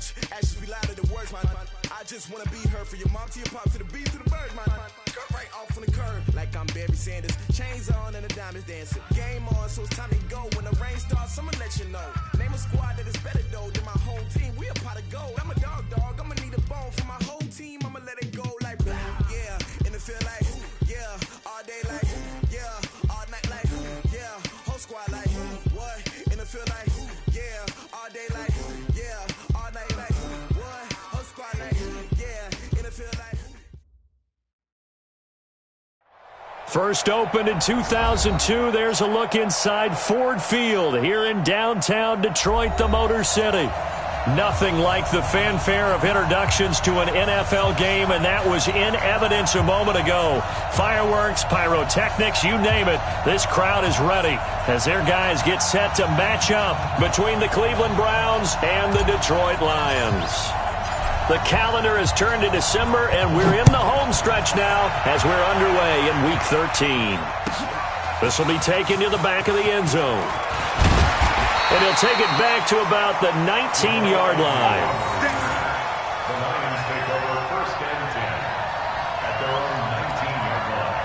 much. Actions be louder than words, man. I just wanna be heard from your mom to your pop to the beat to the bird, man. Cut right off on the curb, like I'm Barry Sanders. Chains on and the diamonds dancing. Game on, so it's time to go. When the rain starts, I'ma let you know. Name a squad that is better though than my whole team. We a pot of gold. I'm a dog. I'ma need a bone for my whole team. I'ma let it go like yeah. In the field like yeah. All day like yeah. All night like yeah. Whole squad like what? In the field like yeah. All day like yeah. All night like what? Whole squad like yeah. In the field like. First opened in 2002, there's a look inside Ford Field here in downtown Detroit, the Motor City. Nothing like the fanfare of introductions to an NFL game, and that was in evidence a moment ago. Fireworks, pyrotechnics, you name it, this crowd is ready as their guys get set to match up between the Cleveland Browns and the Detroit Lions. The calendar has turned to December, and we're in the home stretch now as we're underway in Week 13. This will be taken to the back of the end zone. And he'll take it back to about the 19-yard line. The Lions take over first and 10 at their own 19-yard line.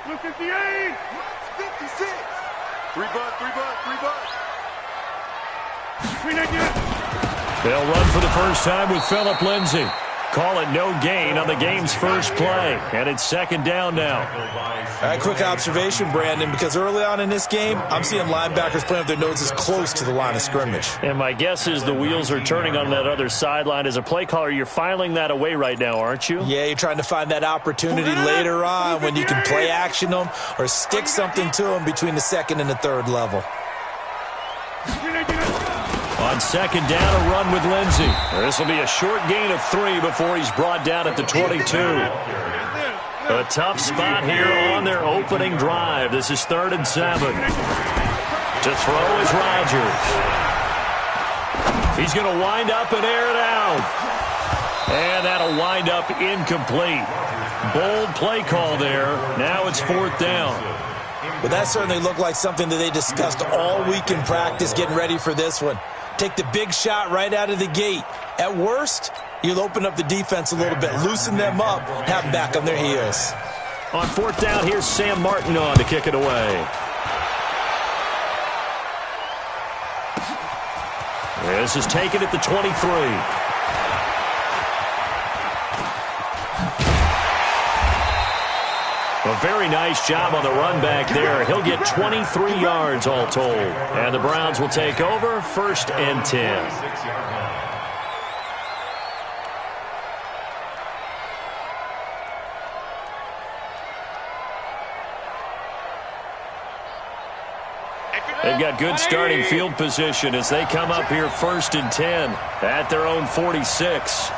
Loop678's. 56. Three butt. They'll run for the first time with Phillip Lindsay. Call it no gain on the game's first play. And it's second down now. All right, quick observation, Brandon, because early on in this game, I'm seeing linebackers playing with their noses close to the line of scrimmage. And my guess is the wheels are turning on that other sideline. As a play caller, you're filing that away right now, aren't you? Yeah, you're trying to find that opportunity later on when you can play action them or stick something to them between the second and the third level. On second down, a run with Lindsay. This will be a short gain of 3 before he's brought down at the 22. A tough spot here on their opening drive. This is 3rd and 7. To throw is Rodgers. He's going to wind up and air it out. And that'll wind up incomplete. Bold play call there. Now it's 4th down. But that certainly looked like something that they discussed all week in practice getting ready for this one. Take the big shot right out of the gate. At worst, you'll open up the defense a little bit, loosen them up, have them back on their heels. On 4th down, here's Sam Martin on to kick it away. This is taken at the 23. A very nice job on the run back there. He'll get 23 yards all told. And the Browns will take over 1st and 10. They've got good starting field position as they come up here 1st and 10 at their own 46.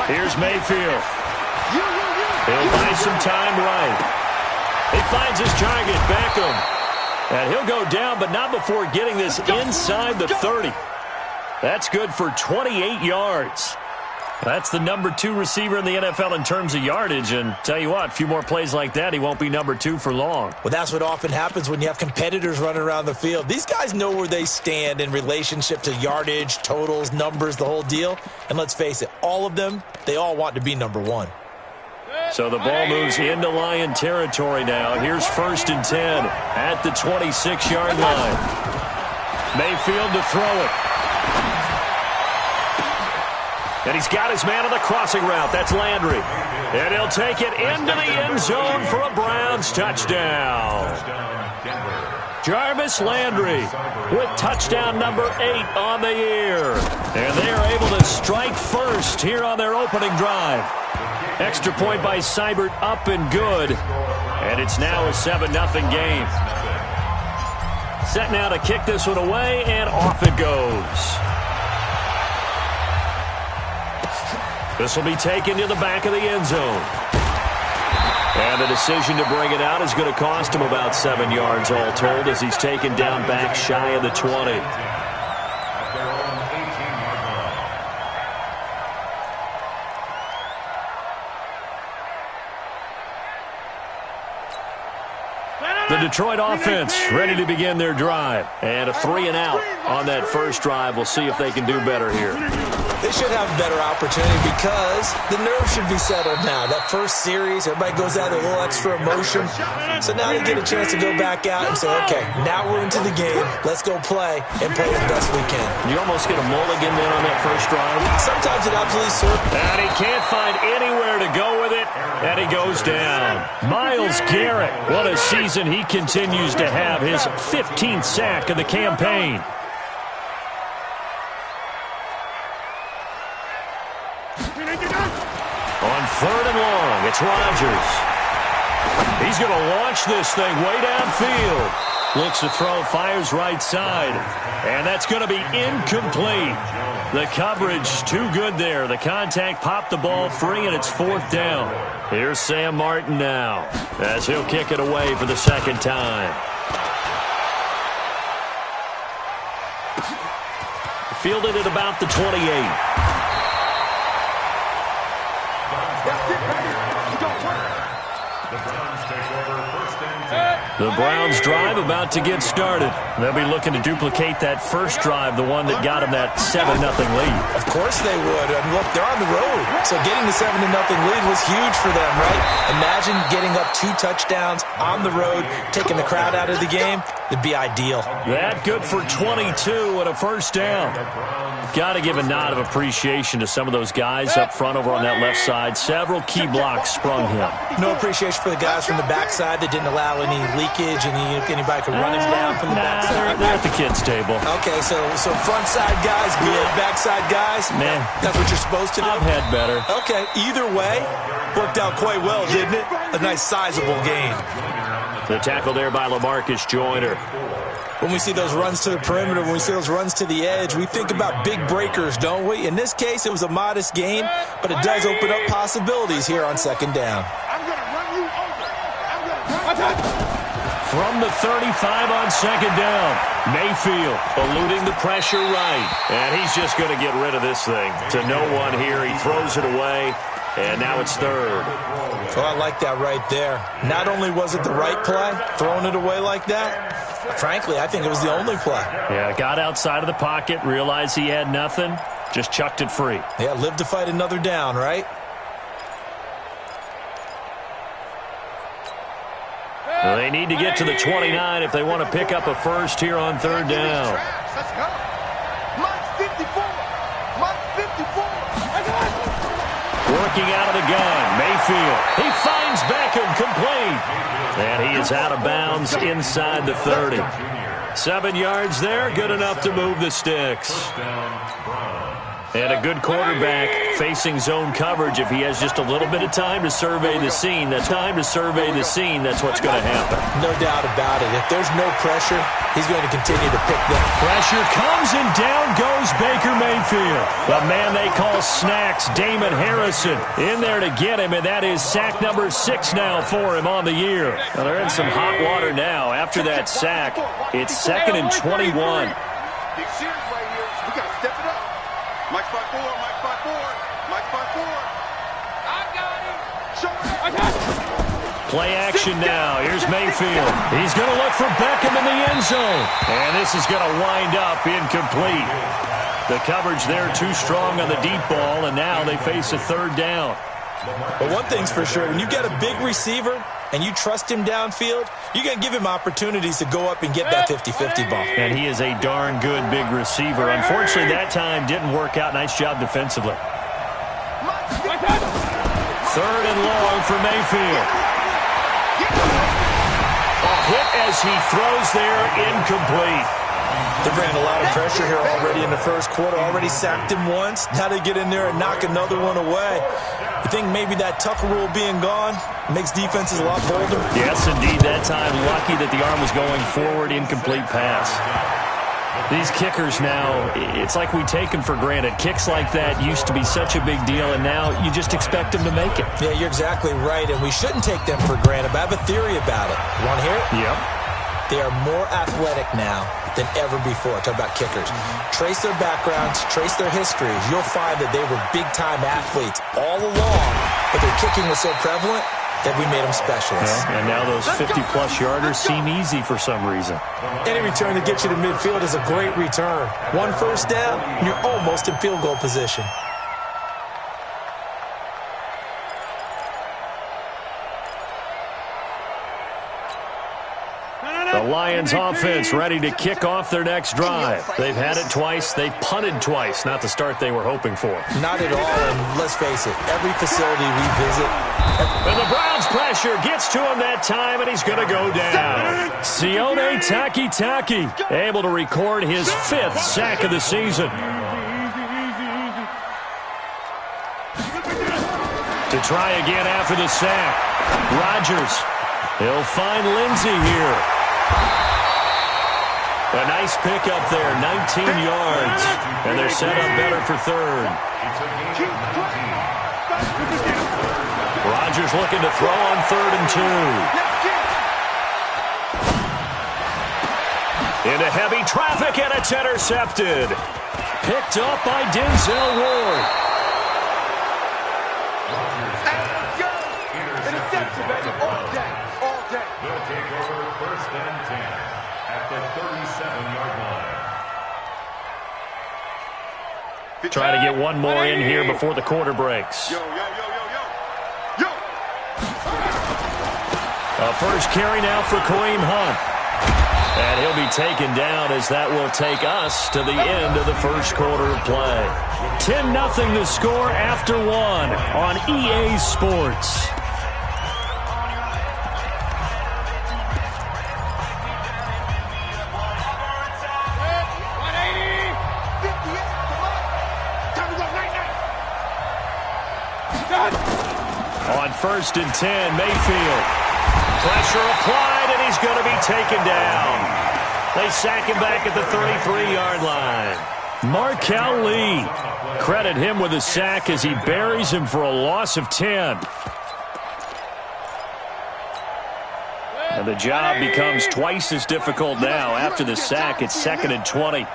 Here's Mayfield. He'll buy some time right. He finds his target, Beckham. And he'll go down, but not before getting this inside the 30. That's good for 28 yards. That's the number 2 receiver in the NFL in terms of yardage. And tell you what, a few more plays like that, he won't be number 2 for long. Well, that's what often happens when you have competitors running around the field. These guys know where they stand in relationship to yardage, totals, numbers, the whole deal. And let's face it, all of them, they all want to be number 1. So the ball moves into Lion territory now. Here's 1st and 10 at the 26-yard line. Mayfield to throw it. And he's got his man on the crossing route. That's Landry. And he'll take it into the end zone for a Browns touchdown. Jarvis Landry with touchdown number 8 on the year. And they are able to strike first here on their opening drive. Extra point by Seibert up and good. And it's now a 7-0 game. Set now to kick this one away, and off it goes. This will be taken to the back of the end zone. And the decision to bring it out is going to cost him about 7 yards all told as he's taken down back shy of the 20. Detroit offense ready to begin their drive. And a 3-and-out on that first drive. We'll see if they can do better here. They should have a better opportunity because the nerves should be settled now. That first series, everybody goes out with a little extra emotion. So now they get a chance to go back out and say, okay, now we're into the game. Let's go play and play as best we can. You almost get a mulligan then on that first drive. Sometimes it absolutely serves. And he can't find anywhere to go with it, and he goes down. Myles Garrett, what a season he continues to have. His 15th sack of the campaign. On 3rd and long, it's Rodgers. He's going to launch this thing way downfield. Looks to throw, fires right side. And that's going to be incomplete. The coverage too good there. The contact popped the ball free, and it's 4th down. Here's Sam Martin now as he'll kick it away for the second time. Fielded at about the 28. The Browns drive about to get started. They'll be looking to duplicate that first drive, the one that got them that 7-0 lead. Of course they would. And look, they're on the road. So getting the 7-0 lead was huge for them, right? Imagine getting up 2 touchdowns on the road, taking the crowd out of the game. It'd be ideal. That good for 22 and a first down. Got to give a nod of appreciation to some of those guys up front over on that left side. Several key blocks sprung him. No appreciation for the guys from the backside that didn't allow any leakage and anybody could run him down from the backside. They're at the kids' table. Okay, so front side guys good, backside guys, man, that's what you're supposed to do. I've had better. Okay, either way, worked out quite well, didn't it? A nice sizable gain. The tackle there by LaMarcus Joyner. When we see those runs to the perimeter, when we see those runs to the edge, we think about big breakers, don't we? In this case, it was a modest gain, but it does open up possibilities here on 2nd down. I'm going to run you over. From the 35 on 2nd down, Mayfield eluding the pressure right. And he's just going to get rid of this thing. To no one here. He throws it away, and now it's 3rd. Oh, I like that right there. Not only was it the right play, throwing it away like that, frankly, I think it was the only play. Yeah, got outside of the pocket, realized he had nothing, just chucked it free. Yeah, live to fight another down, right? Well, they need to get to the 29 if they want to pick up a first here on 3rd down. Let's go. Mike 54. Mike 54. Working out of the gun, Mayfield. He finds Beckham complete. And he is out of bounds inside the 30. 7 yards there, good enough to move the sticks. And a good quarterback facing zone coverage. If he has just a little bit of time to survey the scene, that's what's going to happen. No doubt about it. If there's no pressure, he's going to continue to pick them. Pressure comes, and down goes Baker Mayfield. The man they call Snacks, Damon Harrison, in there to get him, and that is sack number 6 now for him on the year. Well, they're in some hot water now. After that sack, it's 2nd and 21. Big series right here. We got to step it up. Mike 5-4, Mike 5-4, Mike 5-4. I got him. Show him. I got him. Play action now. Here's Mayfield. He's going to look for Beckham in the end zone. And this is going to wind up incomplete. The coverage there too strong on the deep ball, and now they face a 3rd down. But one thing's for sure, when you get a big receiver and you trust him downfield, you're going to give him opportunities to go up and get that 50-50 ball. And he is a darn good big receiver. Unfortunately, that time didn't work out. Nice job defensively. 3rd and long for Mayfield. A hit as he throws there, incomplete. They ran a lot of pressure here already in the first quarter. Already sacked him once. Now they get in there and knock another one away. I think maybe that Tucker rule being gone makes defenses a lot bolder. Yes, indeed. That time, lucky that the arm was going forward, incomplete pass. These kickers now, it's like we take them for granted. Kicks like that used to be such a big deal, and now you just expect them to make it. Yeah, you're exactly right, and we shouldn't take them for granted, but I have a theory about it. You want to hear it? Yep. They are more athletic now than ever before. Talk about kickers. Trace their backgrounds, trace their histories. You'll find that they were big-time athletes all along, but their kicking was so prevalent, that we made them specialists. Yeah, and now those 50-plus yarders seem easy for some reason. Any return that gets you to midfield is a great return. One first down, you're almost in field goal position. The Lions offense ready to kick off their next drive. They've had it twice. They've punted twice. Not the start they were hoping for. Not at all, and let's face it, every facility we visit. And the Browns pressure gets to him that time, and he's going to go down. Sione Takitaki able to record his 5th sack of the season. To try again after the sack. Rodgers. He'll find Lindsey here. A nice pickup there, 19 yards. And they're set up better for third. Rodgers looking to throw on 3rd and 2. Into heavy traffic, and it's intercepted. Picked up by Denzel Ward. Interception, baby, all day. They'll take over 1st and 10 at the 37-yard line. Try to get one more in here before the quarter breaks. Yo. A first carry now for Kareem Hunt. And he'll be taken down as that will take us to the end of the first quarter of play. 10-0 the score after 1 on EA Sports. On 1st and 10, Mayfield. Pressure applied, and he's going to be taken down. They sack him back at the 33-yard line. Markel Lee. Credit him with a sack as he buries him for a loss of 10. And the job becomes twice as difficult now. After the sack, it's 2nd and 20.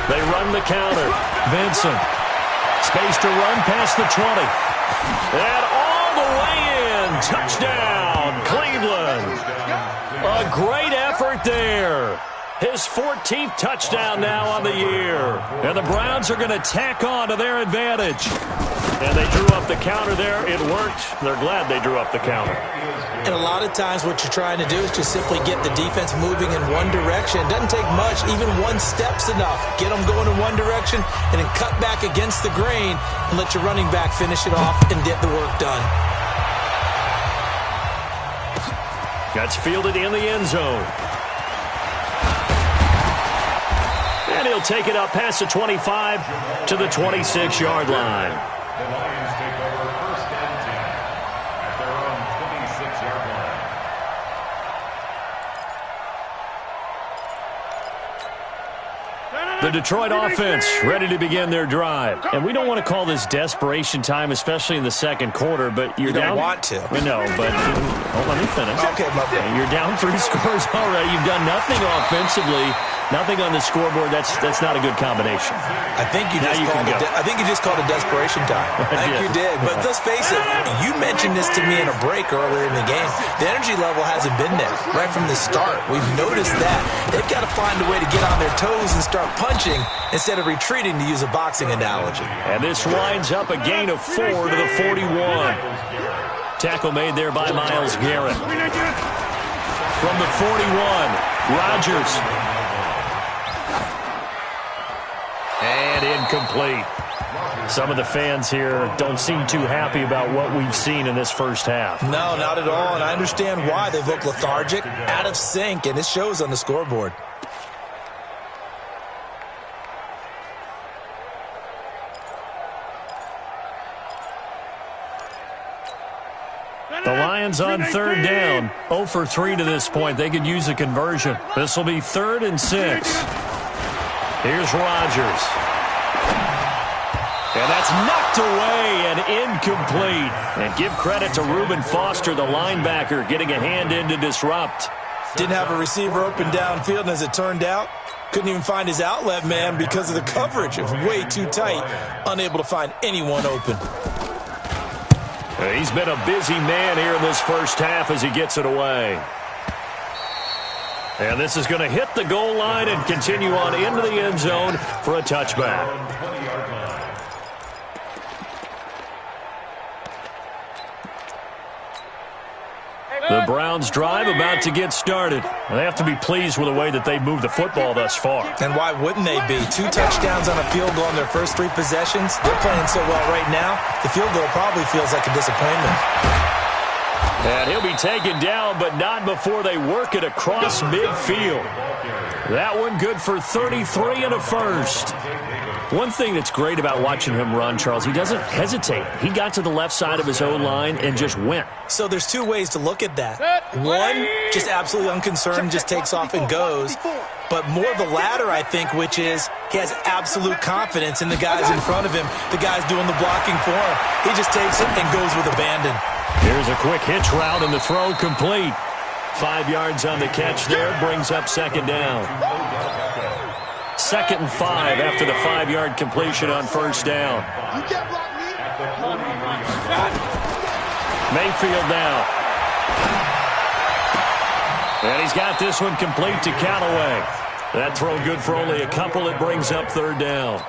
They run the counter. Vincent. Space to run past the 20. And all the way in. Touchdown, Cleveland. A great effort there. His 14th touchdown now on the year. And the Browns are going to tack on to their advantage. And they drew up the counter there. It worked. They're glad they drew up the counter. And a lot of times what you're trying to do is just simply get the defense moving in one direction. It doesn't take much. Even one step's enough. Get them going in one direction and then cut back against the grain and let your running back finish it off and get the work done. Gets fielded in the end zone. And he'll take it up past the 25 to the 26-yard line. The Lions take over 1st and 10 at their own 26-yard line. The Detroit offense ready to begin their drive. And we don't want to call this desperation time, especially in the second quarter, but you're down. You don't want to. No, but let me finish. Okay, my bad. You're down 3 scores already. You've done nothing offensively, nothing on the scoreboard. That's not a good combination. I think you just called it desperation time. I think you did. But let's face it, you mentioned this to me in a break earlier in the game. The energy level hasn't been there right from the start. We've noticed that. They've got to find a way to get on their toes and start punching instead of retreating, to use a boxing analogy. And this winds up a gain of 4 to the 41. Tackle made there by Myles Garrett. From the 41, Rodgers. And incomplete. Some of the fans here don't seem too happy about what we've seen in this first half. No, not at all, and I understand why. They look lethargic, out of sync, and it shows on the scoreboard. The Lions on 3rd down, 0 for 3 to this point. They could use a conversion. This will be 3rd and 6. Here's Rodgers. And that's knocked away and incomplete. And give credit to Reuben Foster, the linebacker, getting a hand in to disrupt. Didn't have a receiver open downfield, and as it turned out, Couldn't even find his outlet man because of the coverage. It was way too tight. Unable to find anyone open. He's been a busy man here in this first half as he gets it away. And this is going to hit the goal line and continue on into the end zone for a touchback. The Browns drive about to get started. They have to be pleased with the way that they've moved the football thus far. And why wouldn't they be? 2 touchdowns on a field goal in their first 3 possessions. They're playing so well right now, the field goal probably feels like a disappointment. And he'll be taken down, but not before they work it across midfield. That one good for 33 and a first. One thing that's great about watching him run, Charles, he doesn't hesitate. He got to the left side of his own line and just went. So there's 2 ways to look at that. One, just absolutely unconcerned, just takes off and goes. But more the latter, I think, which is he has absolute confidence in the guys in front of him, the guys doing the blocking for him. He just takes it and goes with abandon. Here's a quick hitch route and the throw complete. 5 yards on the catch there, brings up second down. 2nd and 5 after the 5-yard completion on first down. Mayfield now. And he's got this one complete to Callaway. That throw good for only a couple. It brings up third down.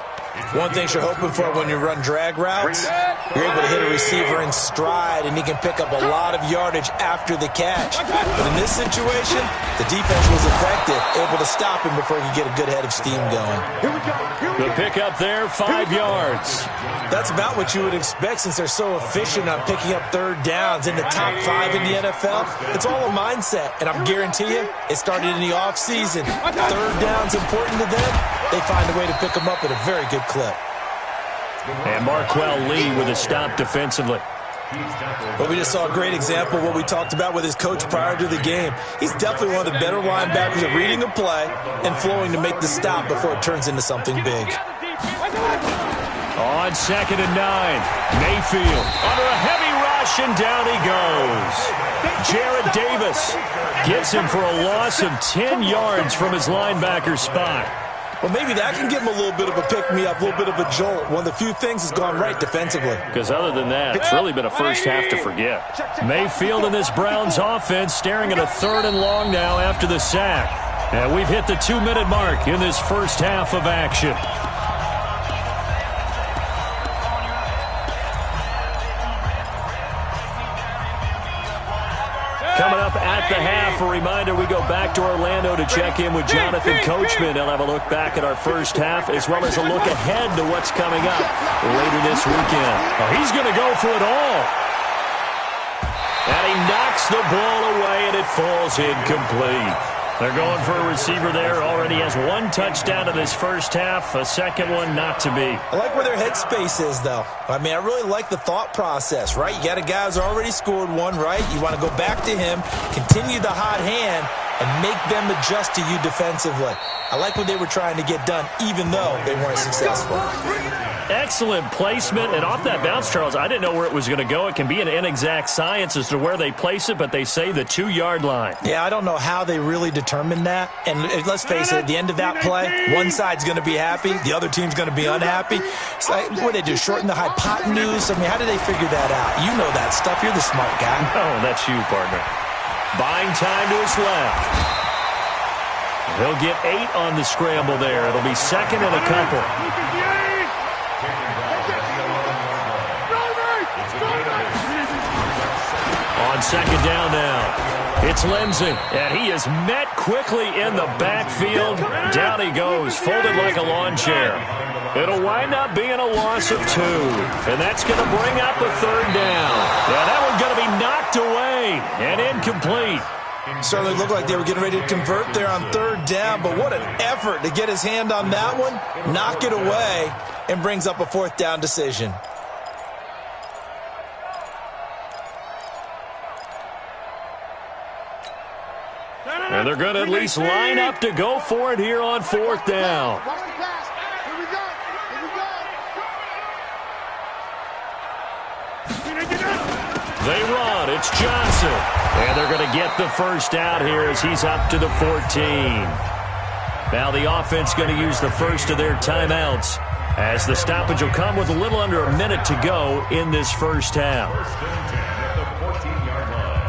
One thing you're hoping for when you run drag routes, you're able to hit a receiver in stride, and he can pick up a lot of yardage after the catch. But in this situation, the defense was effective, able to stop him before he could get a good head of steam going. The pickup there, 5 yards. That's about what you would expect since they're so efficient on picking up third downs in the top 5 in the NFL. It's all a mindset, and I'm guarantee you, it started in the offseason. Third down's important to them. They find a way to pick them up at a very good clip. And Marquell Lee with a stop defensively. But we just saw a great example of what we talked about with his coach prior to the game. He's definitely one of the better linebackers at reading a play and flowing to make the stop before it turns into something big. On 2nd and 9, Mayfield under a heavy rush, and down he goes. Jarrett Davis gets him for a loss of 10 yards from his linebacker spot. Well, maybe that can give him a little bit of a pick-me-up, a little bit of a jolt. One of the few things has gone right defensively. Because other than that, it's really been a first half to forget. Mayfield and this Browns offense staring at a 3rd and long now after the sack. And we've hit the 2-minute mark in this first half of action. Coming up at the half, a reminder, we go back to Orlando to check in with Jonathan Coachman. He'll have a look back at our first half as well as a look ahead to what's coming up later this weekend. Oh, he's going to go for it all. And he knocks the ball away, and it falls incomplete. They're going for a receiver there. Already has 1 touchdown in this first half. A second one not to be. I like where their headspace is, though. I mean, I really like the thought process, right? You got a guy who's already scored 1, right? You want to go back to him, continue the hot hand, and make them adjust to you defensively. I like what they were trying to get done, even though they weren't successful. Excellent placement, and off that bounce, Charles, I didn't know where it was going to go. It can be an inexact science as to where they place it, but they say the 2-yard line. Yeah, I don't know how they really determined that. And let's face it, at the end of that play, one side's going to be happy, the other team's going to be unhappy. It's like, what do they do, shorten the hypotenuse? I mean, how do they figure that out? You know that stuff. You're the smart guy. Oh, that's you, partner. Buying time to his left. He'll get 8 on the scramble there. It'll be 2nd and a couple. On 2nd down now, it's Lindsey, and he is met quickly in the backfield. Down he goes, folded like a lawn chair. It'll wind up being a loss of 2, and that's going to bring up a 3rd down. Yeah, that one's going to be knocked away and incomplete. Certainly looked like they were getting ready to convert there on 3rd down, but what an effort to get his hand on that one, knock it away, and brings up a 4th down decision. And they're going to at least line up to go for it here on 4th down. They run. It's Johnson. And they're going to get the first down here as he's up to the 14. Now the offense going to use the first of their timeouts, as the stoppage will come with a little under a minute to go in this first half. First and 10 at the 14-yard line.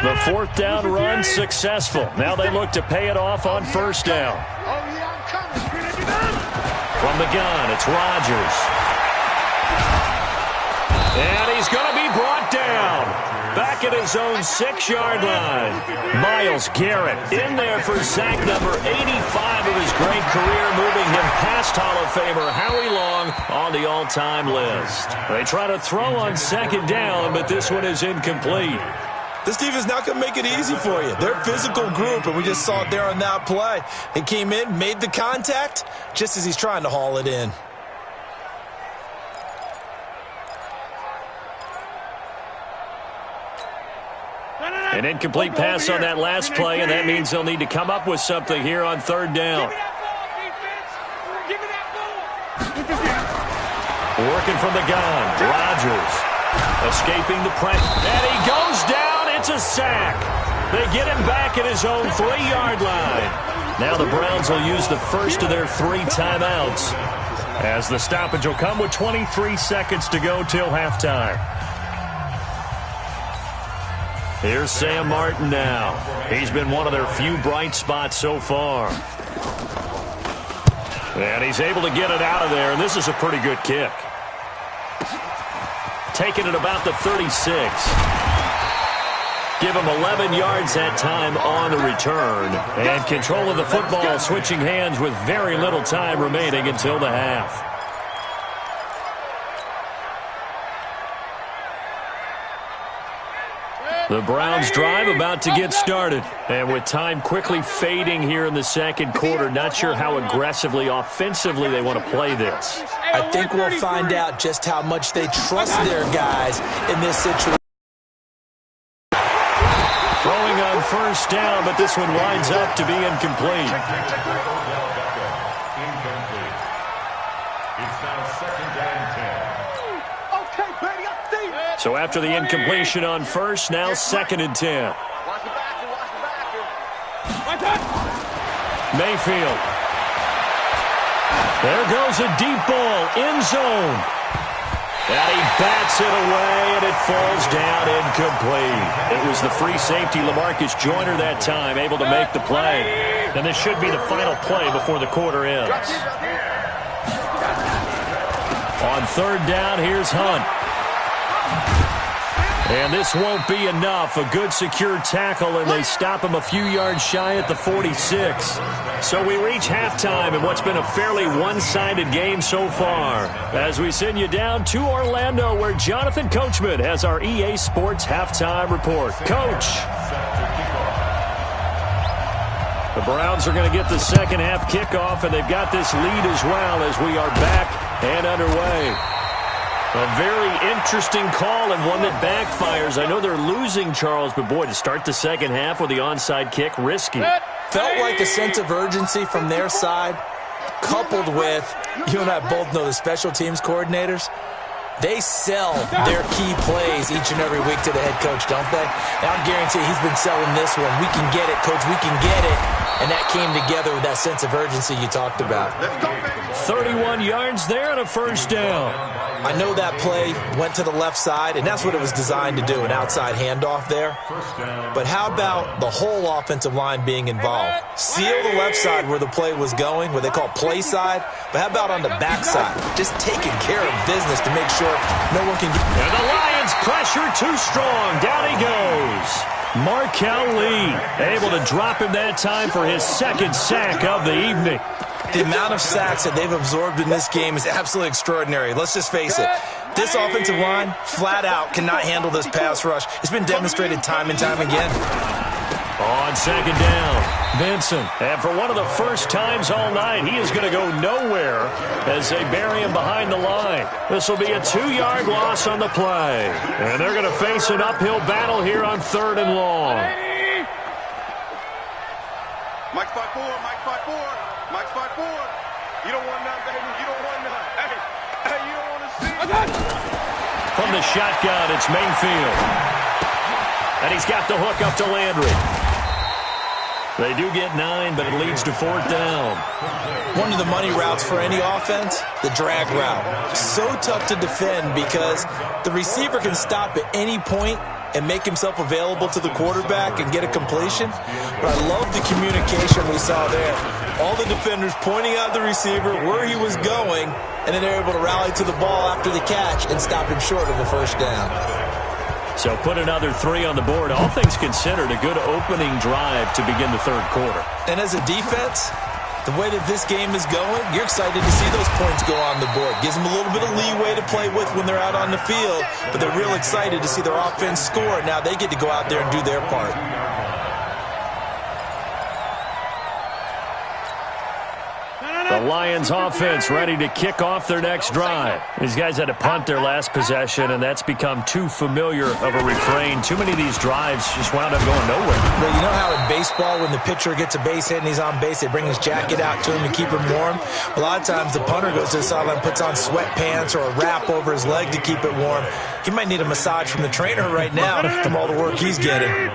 The fourth down run successful. Now they look to pay it off on first down. From the gun, it's Rodgers. And he's going to be brought down. Back at his own 6-yard line. Myles Garrett in there for sack number 85 of his great career, moving him past Hall of Famer Howie Long on the all-time list. They try to throw on second down, but this one is incomplete. This defense not going to make it easy for you. They're a physical group, and we just saw it there on that play. They came in, made the contact, just as he's trying to haul it in. An incomplete pass on that last play, and that means they'll need to come up with something here on third down. Working from the gun, Rodgers escaping the pressure, and he goes down. It's a sack. They get him back at his own 3-yard line. Now the Browns will use the first of their 3 timeouts, as the stoppage will come with 23 seconds to go till halftime. Here's Sam Martin now. He's been one of their few bright spots so far. And he's able to get it out of there, and this is a pretty good kick. Taking it about the 36. Give him 11 yards that time on the return. And control of the football switching hands with very little time remaining until the half. The Browns drive about to get started. And with time quickly fading here in the second quarter, not sure how aggressively, offensively they want to play this. I think we'll find out just how much they trust their guys in this situation. Throwing on first down, but this one winds up to be incomplete. So after the incompletion on first, now second and 10. Mayfield. There goes a deep ball, end zone. And he bats it away, and it falls down incomplete. It was the free safety, LaMarcus Joyner, that time, able to make the play. And this should be the final play before the quarter ends. On third down, here's Hunt. And this won't be enough. A good secure tackle, and they stop him a few yards shy at the 46. So we reach halftime in what's been a fairly one-sided game so far, as we send you down to Orlando, where Jonathan Coachman has our EA Sports halftime report. Coach. The Browns are going to get the second half kickoff, and they've got this lead as well as we are back and underway. A very interesting call, and one that backfires. I know they're losing, Charles, but boy, to start the second half with the onside kick, risky. Felt like a sense of urgency from their side, coupled with, you and I both know the special teams coordinators, they sell their key plays each and every week to the head coach, don't they? And I guarantee he's been selling this one. We can get it, coach, we can get it. And that came together with that sense of urgency you talked about. 31 yards there and a first down. I know that play went to the left side, and that's what it was designed to do, an outside handoff there. But how about the whole offensive line being involved? Seal the left side where the play was going, what they call play side, but how about on the back side? Just taking care of business to make sure no one can get... And the Lions pressure too strong. Down he goes. Markel Lee able to drop him that time for his second sack of the evening. The amount of sacks that they've absorbed in this game is absolutely extraordinary. Let's just face it. This offensive line, flat out, cannot handle this pass rush. It's been demonstrated time and time again. On second down, Vincent. And for one of the first times all night, he is going to go nowhere as they bury him behind the line. This will be a 2-yard loss on the play. And they're going to face an uphill battle here on third and long. Mike 5-4, Mike 5-4, Mike 5-4. You don't want none, baby. You don't want none. Hey, you don't want to see it. From the shotgun, it's Mayfield. And he's got the hook up to Landry. They do get 9, but it leads to 4th down. One of the money routes for any offense, the drag route. So tough to defend because the receiver can stop at any point and make himself available to the quarterback and get a completion. But I love the communication we saw there. All the defenders pointing out the receiver, where he was going, and then they're able to rally to the ball after the catch and stop him short of a 1st down. So put another 3 on the board. All things considered, a good opening drive to begin the 3rd quarter. And as a defense, the way that this game is going, you're excited to see those points go on the board. Gives them a little bit of leeway to play with when they're out on the field, but they're real excited to see their offense score. Now they get to go out there and do their part. The Lions offense ready to kick off their next drive. These guys had to punt their last possession, and that's become too familiar of a refrain. Too many of these drives just wound up going nowhere. But you know how in baseball, when the pitcher gets a base hit and he's on base, they bring his jacket out to him to keep him warm? A lot of times the punter goes to the sideline, puts on sweatpants or a wrap over his leg to keep it warm. He might need a massage from the trainer right now from all the work he's getting.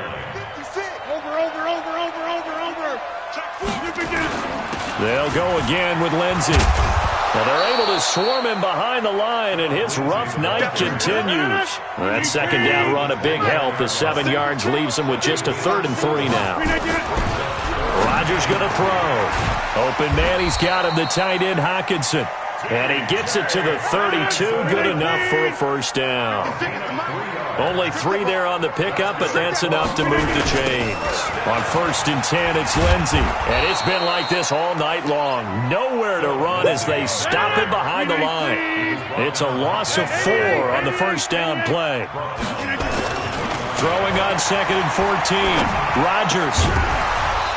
They'll go again with Lindsey. Well, they're able to swarm him behind the line, and his rough night continues. That 2nd down run a big help. The 7 yards leaves him with just a 3rd and 3 now. Rodgers going to throw. Open man, he's got him, the tight end Hockenson. And he gets it to the 32, good enough for a 1st down. Only 3 there on the pickup, but that's enough to move the chains. On 1st and 10, it's Lindsey. And it's been like this all night long. Nowhere to run as they stop him behind the line. It's a loss of 4 on the 1st down play. Throwing on 2nd and 14. Rodgers.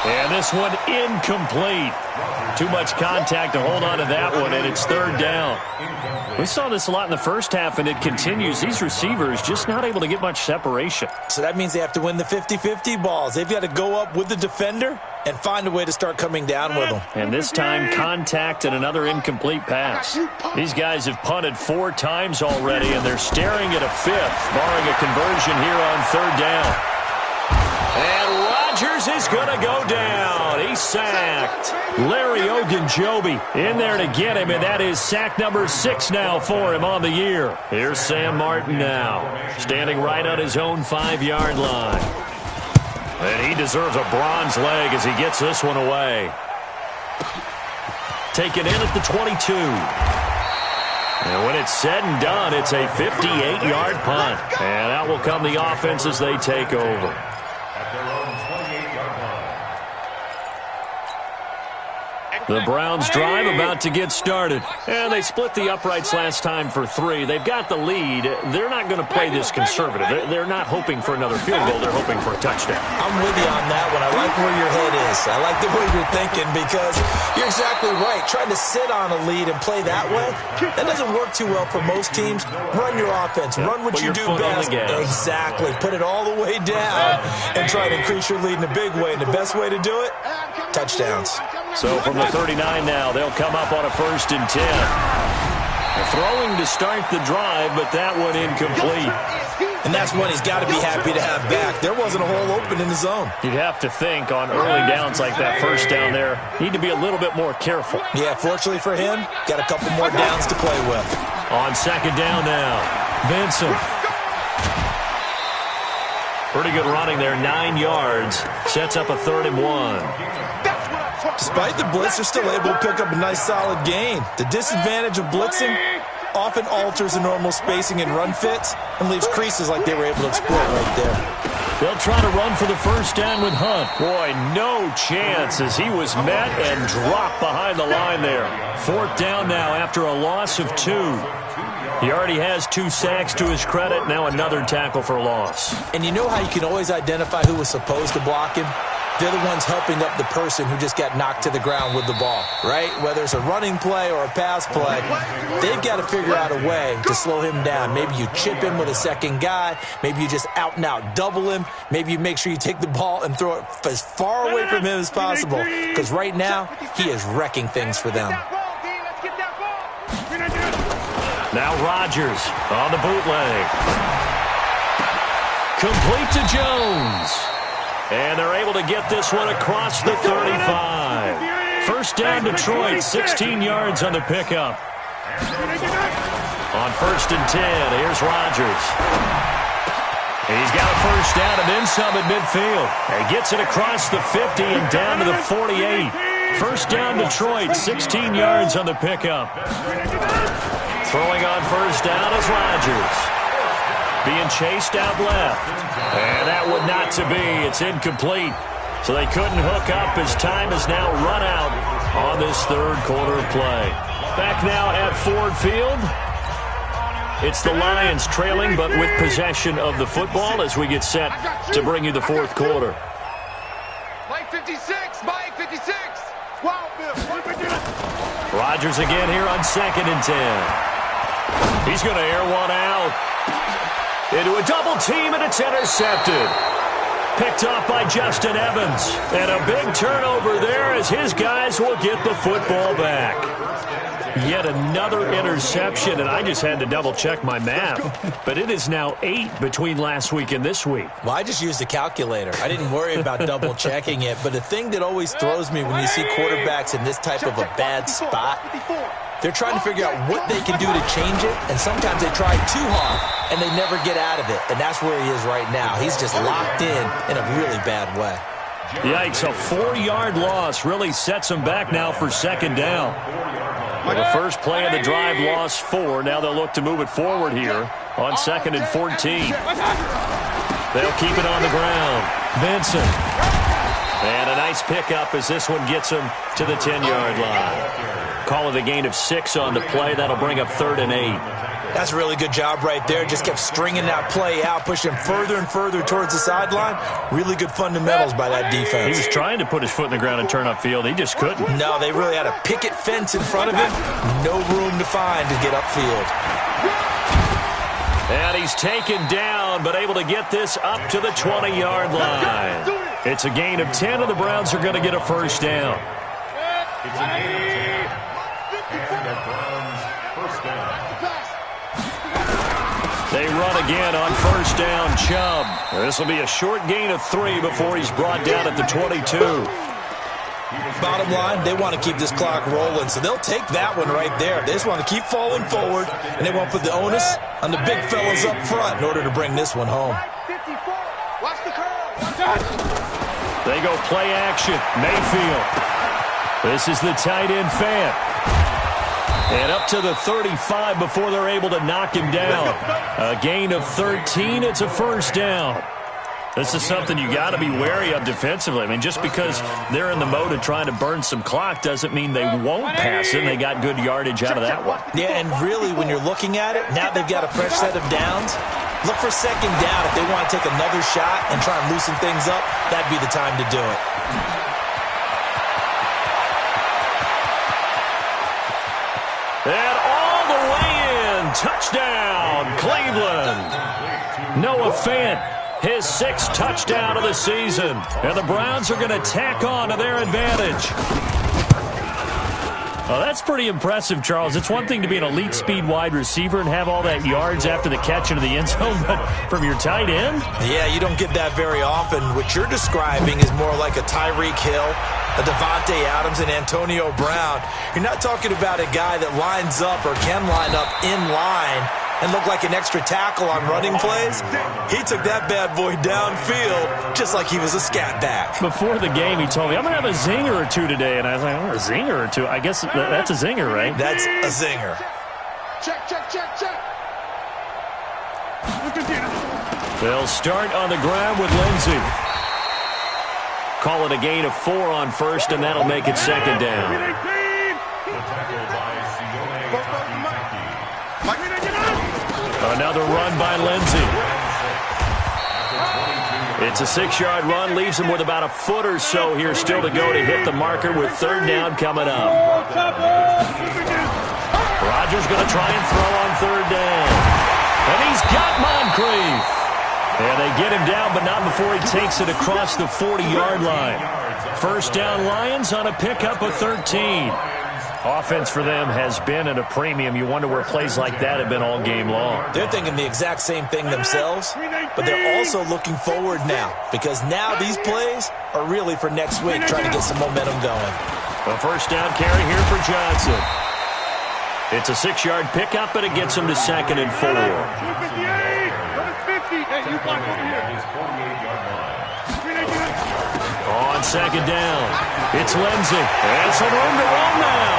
And this one incomplete. Too much contact to hold on to that one, and it's 3rd down. We saw this a lot in the first half, and it continues. These receivers just not able to get much separation. So that means they have to win the 50-50 balls. They've got to go up with the defender and find a way to start coming down with them. And this time, contact and another incomplete pass. These guys have punted 4 times already, and they're staring at a 5th, barring a conversion here on 3rd down. And Rodgers is going to go down. He's sacked. Larry Ogunjobi in there to get him, and that is sack number 6 now for him on the year. Here's Sam Martin now, standing right on his own 5-yard line. And he deserves a bronze leg as he gets this one away. Taken in at the 22. And when it's said and done, it's a 58-yard punt. And out will come the offense as they take over. The Browns drive about to get started. And they split the uprights last time for 3. They've got the lead. They're not going to play this conservative. They're not hoping for another field goal. They're hoping for a touchdown. I'm with you on that one. I like where your head is. I like the way you're thinking because you're exactly right. Trying to sit on a lead and play that way, that doesn't work too well for most teams. Run your offense. Run what you do best. Exactly. Put it all the way down and try to increase your lead in a big way. And the best way to do it, touchdowns. So from the 39 now, they'll come up on a 1st and 10. Throwing to start the drive, but that one incomplete. And that's one he's got to be happy to have back. There wasn't a hole open in the zone. You'd have to think on early downs like that 1st down there, need to be a little bit more careful. Yeah, fortunately for him, got a couple more downs to play with. On 2nd down now, Vincent. Pretty good running there, 9 yards. Sets up a 3rd and 1. Despite the blitz, they're still able to pick up a nice solid gain. The disadvantage of blitzing often alters the normal spacing and run fits and leaves creases like they were able to exploit right there. They'll try to run for the 1st down with Hunt. Boy, no chance as he was met and dropped behind the line there. 4th down now after a loss of 2. He already has 2 sacks to his credit. Now another tackle for loss. And you know how you can always identify who was supposed to block him? They're the ones helping up the person who just got knocked to the ground with the ball, right? Whether it's a running play or a pass play, they've got to figure out a way to slow him down. Maybe you chip him with a second guy. Maybe you just out-and-out double him. Maybe you make sure you take the ball and throw it as far away from him as possible. Because right now, he is wrecking things for them. Now Rodgers on the bootleg. Complete to Jones. And they're able to get this one across the 35. First down Detroit, 16 yards on the pickup. On 1st and 10, here's Rodgers. He's got a first down and then some at midfield. And gets it across the 50 and down to the 48. First down Detroit, 16 yards on the pickup. Throwing on first down is Rodgers. Being chased out left. And that one not to be. It's incomplete. So they couldn't hook up as time is now run out on this third quarter of play. Back now at Ford Field. It's the Lions trailing, but with possession of the football as we get set to bring you the fourth quarter. Mike 56, Mike 56. Wow, Bill. Rodgers again here on 2nd and 10. He's going to air one out. Into a double team, and it's intercepted. Picked off by Justin Evans. And a big turnover there as his guys will get the football back. Yet another interception, and I just had to double-check my math. But it is now 8 between last week and this week. Well, I just used a calculator. I didn't worry about double-checking it. But the thing that always throws me when you see quarterbacks in this type of a bad spot, they're trying to figure out what they can do to change it, and sometimes they try too hard, and they never get out of it. And that's where he is right now. He's just locked in a really bad way. Yikes, a 4-yard loss really sets him back now for 2nd down. Well, the first play of the drive lost 4. Now they'll look to move it forward here on 2nd and 14. They'll keep it on the ground. Vincent. And a nice pickup as this one gets him to the 10-yard line. Call it a gain of 6 on the play. That'll bring up 3rd and 8. That's a really good job right there. Just kept stringing that play out, pushing further and further towards the sideline. Really good fundamentals by that defense. He was trying to put his foot in the ground and turn upfield. He just couldn't. No, they really had a picket fence in front of him. No room to find to get upfield. And he's taken down, but able to get this up to the 20-yard line. It's a gain of 10, and the Browns are going to get a first down. It's a gain of 10. And the Browns first down. They run again on first down, Chubb. This will be a short gain of 3 before he's brought down at the 22. Bottom line, they want to keep this clock rolling, so they'll take that one right there. They just want to keep falling forward, and they want to put the onus on the big fellas up front in order to bring this one home. Watch the curl. They go play action. Mayfield. This is the tight end Fant. And up to the 35 before they're able to knock him down. A gain of 13. It's a first down. This is something you got to be wary of defensively. I mean, just because they're in the mode of trying to burn some clock doesn't mean they won't pass it. And they got good yardage out of that one. Yeah, and really, when you're looking at it, now they've got a fresh set of downs. Look for 2nd down. If they want to take another shot and try and loosen things up, that'd be the time to do it. And all the way in. Touchdown, Cleveland. Noah Fant, his 6th touchdown of the season. And the Browns are going to tack on to their advantage. Well, that's pretty impressive, Charles. It's one thing to be an elite speed wide receiver and have all that yards after the catch into the end zone, but from your tight end? Yeah, you don't get that very often. What you're describing is more like a Tyreek Hill, a Devontae Adams, and Antonio Brown. You're not talking about a guy that lines up or can line up in line and look like an extra tackle on running plays. He took that bad boy downfield just like he was a scat back. Before the game, he told me, I'm going to have a zinger or two today. And I was like, oh, a zinger or two? I guess that's a zinger, right? That's a zinger. Check. They'll start on the ground with Lindsey. Call it a gain of 4 on first, and that'll make it 2nd down. Another run by Lindsey. It's a 6-yard run, leaves him with about a foot or so here still to go to hit the marker with 3rd down coming up. Rodgers going to try and throw on 3rd down. And he's got Moncrief. And they get him down, but not before he takes it across the 40-yard line. First down Lions on a pickup of 13. Offense for them has been at a premium. You wonder where plays like that have been all game long. They're thinking the exact same thing themselves, but they're also looking forward now because now these plays are really for next week, trying to get some momentum going. A first down carry here for Johnson. It's a 6-yard pickup, but it gets him to 2nd and 4. On 2nd down, it's Lindsey. And some room to roam now.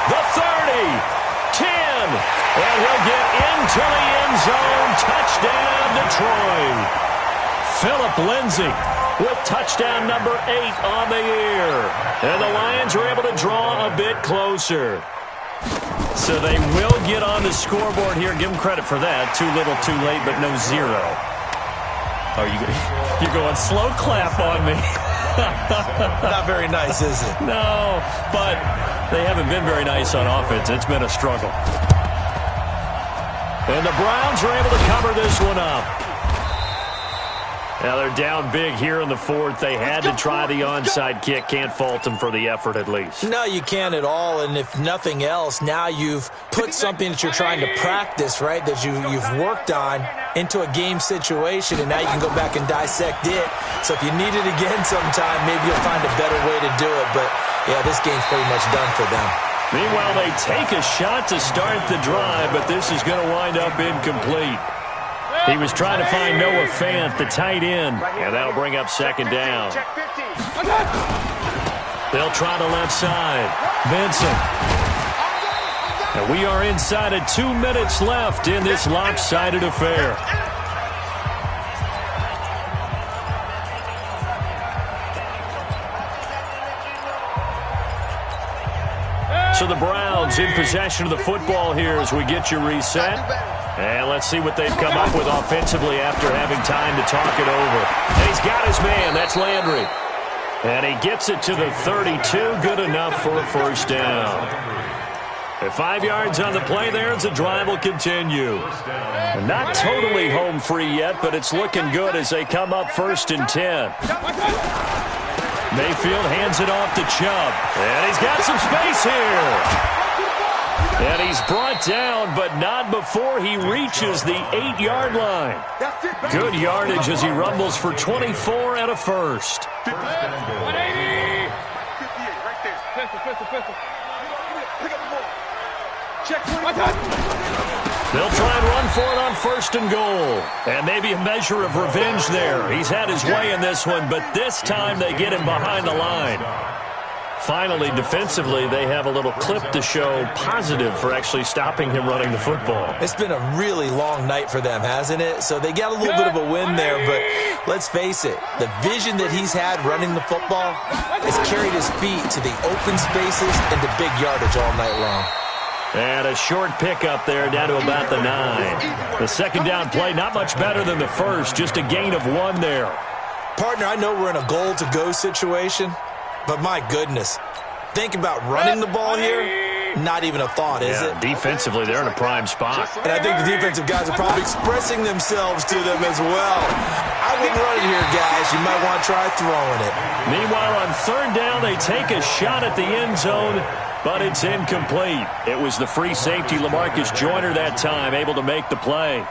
The 30, 10, and he'll get into the end zone. Touchdown, Detroit. Philip Lindsey with touchdown number 8 on the year. And the Lions are able to draw a bit closer. So they will get on the scoreboard here. Give them credit for that. Too little, too late, but no 0. Oh, you're going slow clap on me. Not very nice, is it? No, but they haven't been very nice on offense. It's been a struggle. And the Browns are able to cover this one up. Now they're down big here in the 4th. They had to try the onside kick. Can't fault them for the effort at least. No, you can't at all. And if nothing else, now you've put something that you're trying to practice, right, that you've worked on into a game situation, and now you can go back and dissect it. So if you need it again sometime, maybe you'll find a better way to do it. But, yeah, this game's pretty much done for them. Meanwhile, they take a shot to start the drive, but this is going to wind up incomplete. He was trying to find Noah Fant, the tight end, and that'll bring up 2nd down. They'll try the left side. Vincent. And we are inside of 2 minutes left in this lopsided affair. So the Browns in possession of the football here as we get you reset. And let's see what they've come up with offensively after having time to talk it over. And he's got his man. That's Landry. And he gets it to the 32. Good enough for a first down. At 5 yards on the play there as the drive will continue. Not totally home free yet, but it's looking good as they come up 1st and 10. Mayfield hands it off to Chubb. And he's got some space here. And he's brought down, but not before he reaches the 8-yard line. Good yardage as he rumbles for 24 and a first. 180. 58 right there. Pistol. Pick up the ball. Check 20. They'll try and run for it on 1st and goal. And maybe a measure of revenge there. He's had his way in this one, but this time they get him behind the line. Finally, defensively, they have a little clip to show positive for actually stopping him running the football. It's been a really long night for them, hasn't it? So they got a little bit of a win there, but let's face it, the vision that he's had running the football has carried his feet to the open spaces and to big yardage all night long. And a short pickup there down to about the 9. The 2nd down play, not much better than the first, just a gain of 1 there. Partner, I know we're in a goal-to-go situation, but my goodness, think about running the ball here, not even a thought, is it? Defensively, they're in a prime spot. And I think the defensive guys are probably expressing themselves to them as well. I wouldn't run it here, guys. You might want to try throwing it. Meanwhile, on 3rd down, they take a shot at the end zone, but it's incomplete. It was the free safety, LaMarcus Joyner, that time, able to make the play.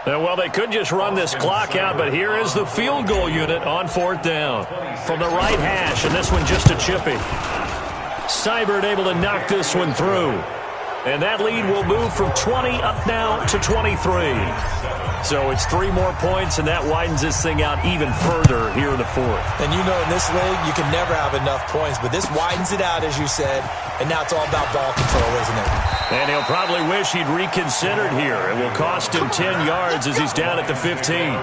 Well, they could just run this clock out, but here is the field goal unit on 4th down. From the right hash, and this one just a chippy. Seibert able to knock this one through. And that lead will move from 20 up now to 23. So it's 3 more points, and that widens this thing out even further here in the 4th. And you know in this league, you can never have enough points, but this widens it out, as you said, and now it's all about ball control, isn't it? And he'll probably wish he'd reconsidered here. It will cost him 10 yards as he's down at the 15.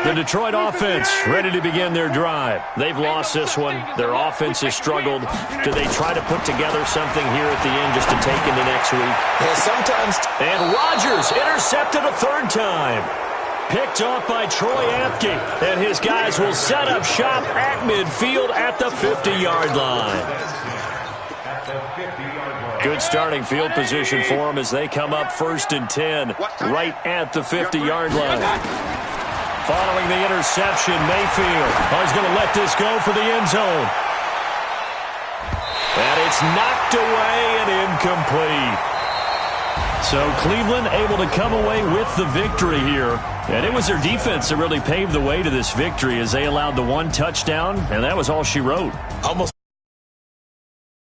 The Detroit offense ready to begin their drive. They've lost this one. Their offense has struggled. Do they try to put together something here at the end just to take into next week? Yeah, sometimes. And Rodgers intercepted a 3rd time. Picked off by Troy Apke. And his guys will set up shop at midfield at the 50-yard line. Good starting field position for them as they come up 1st and 10 right at the 50-yard line. Following the interception, Mayfield is going to let this go for the end zone. And it's knocked away and incomplete. So Cleveland able to come away with the victory here. And it was their defense that really paved the way to this victory as they allowed the one touchdown, and that was all she wrote. Almost